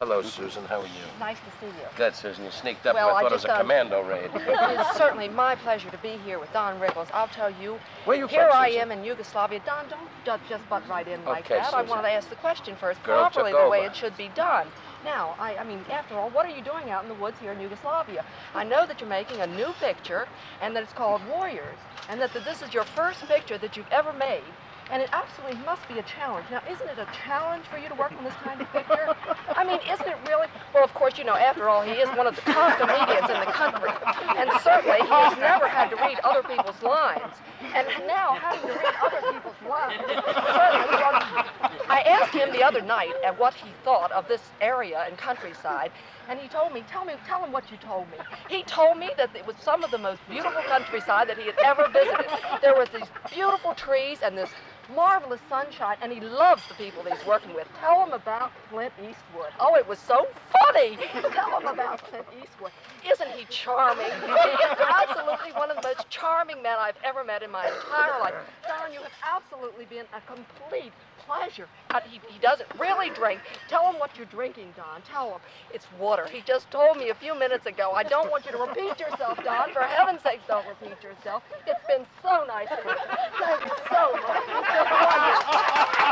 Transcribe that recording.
Hello, Susan. How are you? Nice to see you. Good, Susan. You sneaked up. Well, I thought it was a commando raid. It is certainly my pleasure to be here with Don Rickles. I'll tell you, Where are you here from, I Susan? am in Yugoslavia. Don, don't just butt right in like Okay, that. Susan. I wanted to ask the question first, Girl properly took the way over. it should be done. Now, I mean, after all, what are you doing out in the woods here in Yugoslavia? I know that you're making a new picture and that it's called Warriors, and that this is your first picture that you've ever made. And it absolutely must be a challenge. Now, isn't it a challenge for you to work on this kind of picture? I mean, isn't it really? Well, of course, you know, after all, he is one of the top comedians in the country. And certainly, he has never had to read other people's lines. And now, having to read other people's lines, certainly, well, I asked him the other night at what he thought of this area and countryside, and he told me, tell him what you told me. He told me that it was some of the most beautiful countryside that he had ever visited. There was these beautiful trees and this marvelous sunshine, and he loves the people he's working with. Tell him about Clint Eastwood. Oh, it was so funny. Tell him about Clint Eastwood. Isn't he charming? He is absolutely one of the most charming men I've ever met in my entire life. Don, you have absolutely been a complete pleasure. He doesn't really drink. Tell him what you're drinking, Don. Tell him. It's water. He just told me a few minutes ago. I don't want you to repeat yourself, Don. For heaven's sakes, don't repeat yourself. It's been so nice to meet you. Thank you so much.